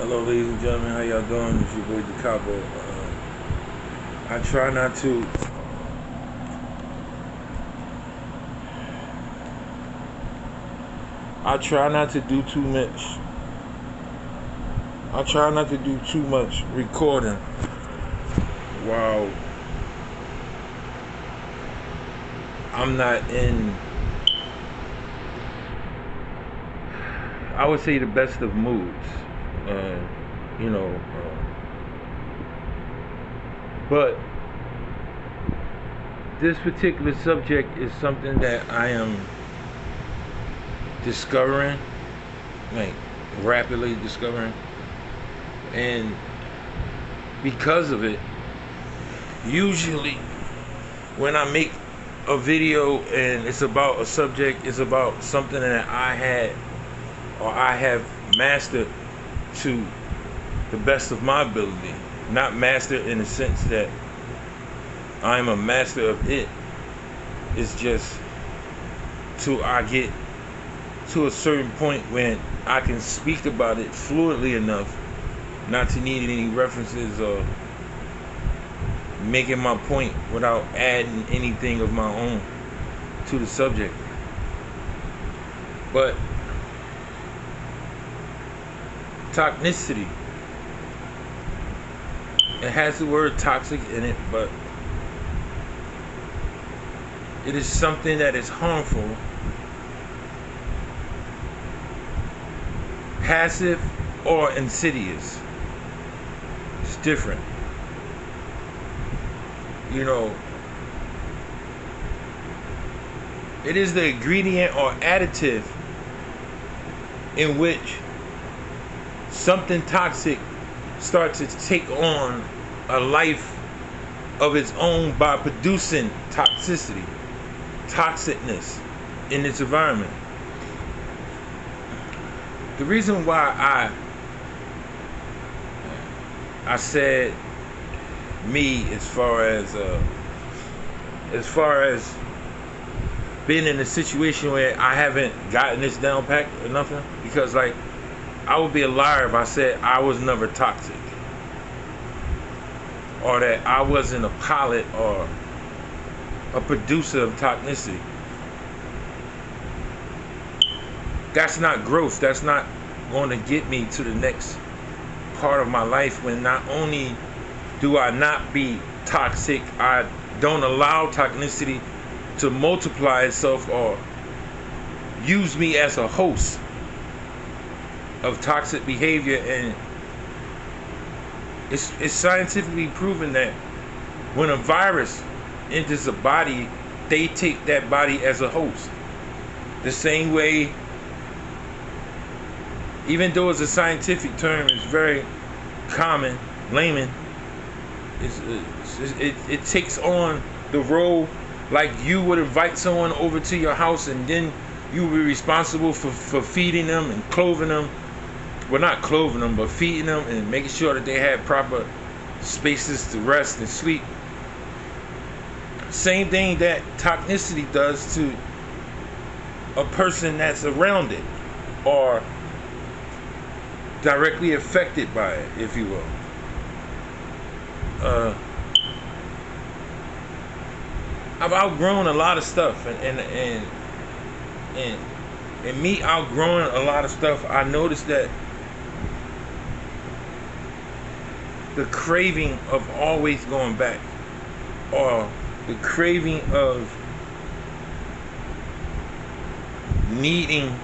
Hello, ladies and gentlemen. How y'all doing? It's your boy Decopbo. I try not to. I try not to do too much. I try not to do too much recording while I'm not in, I would say, the best of moods. But this particular subject is something that I am discovering, like rapidly discovering, and because of it, usually when I make a video and it's about a subject, it's about something that I have mastered to the best of my ability. Not mastered in the sense that I'm a master of it. It's just till I get to a certain point when I can speak about it fluently enough not to need any references or making my point without adding anything of my own to the subject. But toxicity, it has the word toxic in it, but it is something that is harmful, passive, or insidious. It's different. It is the ingredient or additive in which something toxic starts to take on a life of its own by producing toxicity, toxicness in its environment. The reason why I said me as far as being in a situation where I haven't gotten this down packed or nothing, because like I would be a liar if I said I was never toxic, or that I wasn't a pilot or a producer of toxicity. That's not growth. That's not going to get me to the next part of my life, when not only do I not be toxic, I don't allow toxicity to multiply itself or use me as a host of toxic behavior. And it's scientifically proven that when a virus enters a body, they take that body as a host. The same way, even though it's a scientific term, it's very common, layman, it takes on the role like you would invite someone over to your house, and then you would be responsible for feeding them and clothing them. Well, not clothing them, but feeding them and making sure that they have proper spaces to rest and sleep. Same thing that toxicity does to a person that's around it or directly affected by it, if you will. I've outgrown a lot of stuff, and me outgrowing a lot of stuff, I noticed that the craving of always going back, or the craving of needing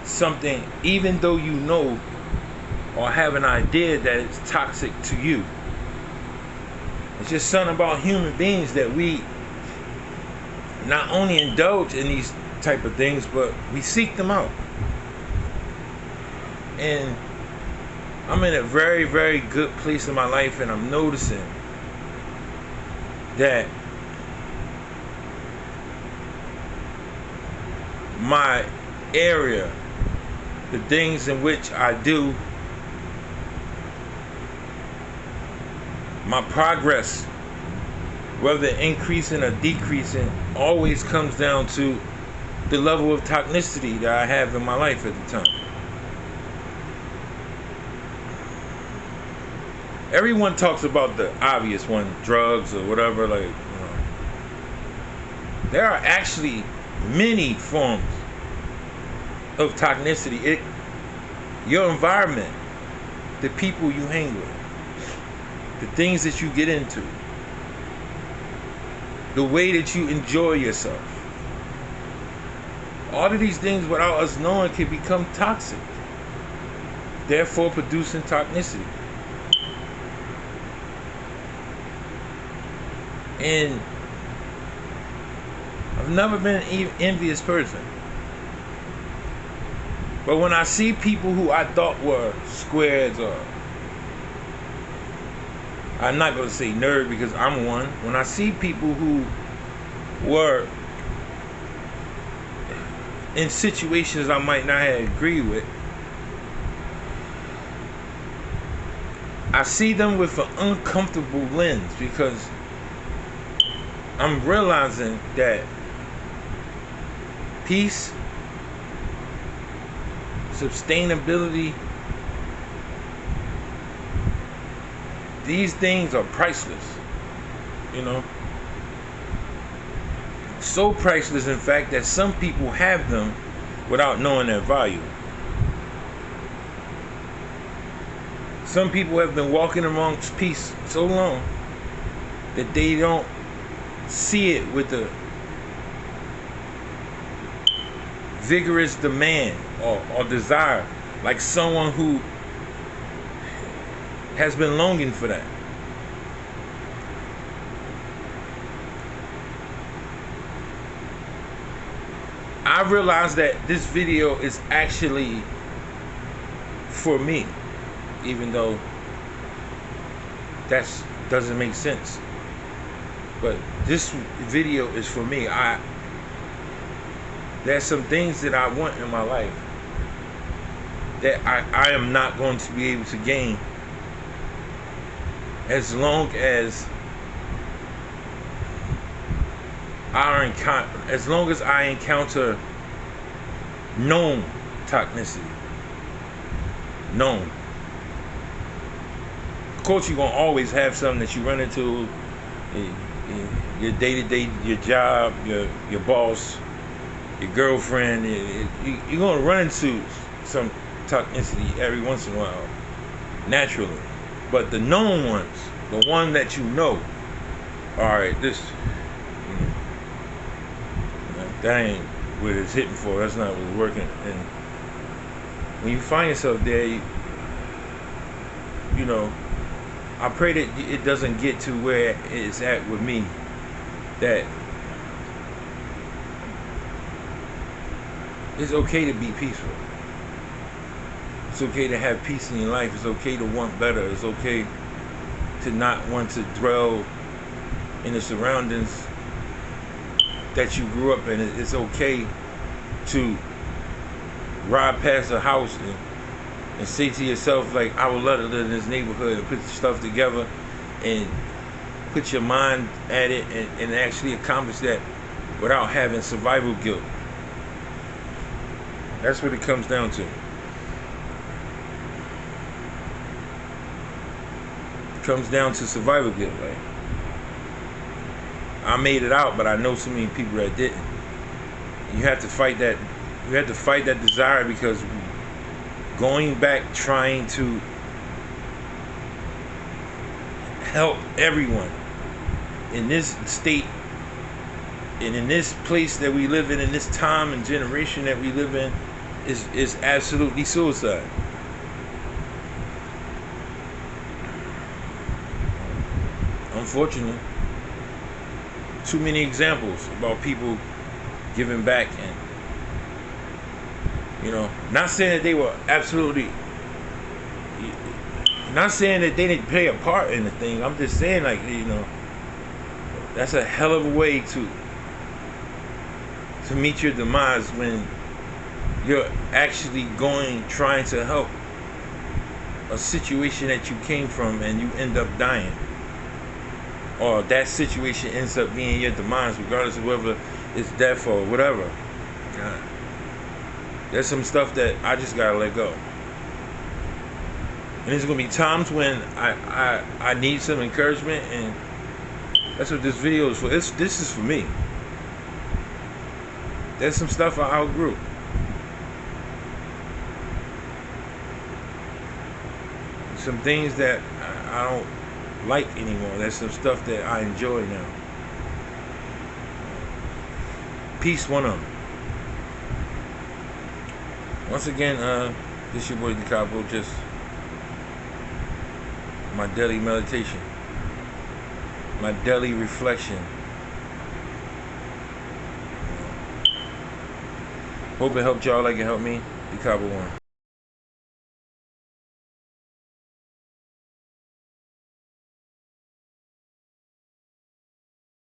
something, even though you know or have an idea that it's toxic to you. It's just something about human beings that we not only indulge in these type of things, but we seek them out. And I'm in a very, very good place in my life, and I'm noticing that my area, the things in which I do, my progress, whether increasing or decreasing, always comes down to the level of toxicity that I have in my life at the time. everyone talks about the obvious one, drugs or whatever. Like, there are actually many forms of toxicity. Your environment, the people you hang with, the things that you get into, the way that you enjoy yourself. All of these things, without us knowing, can become toxic, therefore producing toxicity. And I've never been an envious person. But when I see people who I thought were squares, or I'm not going to say nerd because I'm one. When I see people who were in situations I might not have agreed with, I see them with an uncomfortable lens, because I'm realizing that peace, sustainability, these things are priceless, you know. So priceless, in fact, that some people have them without knowing their value. Some people have been walking amongst peace so long that they don't see it with a vigorous demand or desire, like someone who has been longing for that. I realized that this video is actually for me, even though that doesn't make sense. But this video is for me. There's some things that I want in my life that I am not going to be able to gain as long as I encounter known toxicity. Known. Of course, you're gonna always have something that you run into, your day-to-day, your job, your boss, your girlfriend. You're gonna run into some toxicity every once in a while, naturally. But the known ones, the one that you know, all right, that ain't what it's hitting for. That's not what's working. And when you find yourself there, you know, I pray that it doesn't get to where it's at with me, that it's okay to be peaceful. It's okay to have peace in your life. It's okay to want better. It's okay to not want to dwell in the surroundings that you grew up in. It's okay to ride past a house and say to yourself, like, I would love to live in this neighborhood, and put stuff together and put your mind at it and actually accomplish that without having survival guilt. That's what it comes down to. It comes down to survival guilt. Like, I made it out, but I know so many people that didn't. You have to fight that. You have to fight that desire, because going back trying to help everyone in this state and in this place that we live in this time and generation that we live in, is absolutely suicide. Unfortunately, too many examples about people giving back, and, you know, not saying that they were absolutely, not saying that they didn't play a part in the thing. I'm just saying, like, you know, that's a hell of a way to meet your demise, when you're actually trying to help a situation that you came from and you end up dying, or that situation ends up being your demise, regardless of whether it's death or whatever. There's some stuff that I just gotta let go. And there's gonna be times when I need some encouragement, and that's what this video is for. This is for me. There's some stuff I outgrew. Some things that I don't like anymore. There's some stuff that I enjoy now. Peace, one of them. Once again, this your boy Decopbo, just my daily meditation, my daily reflection. Hope it helped y'all like it helped me. Decopbo one.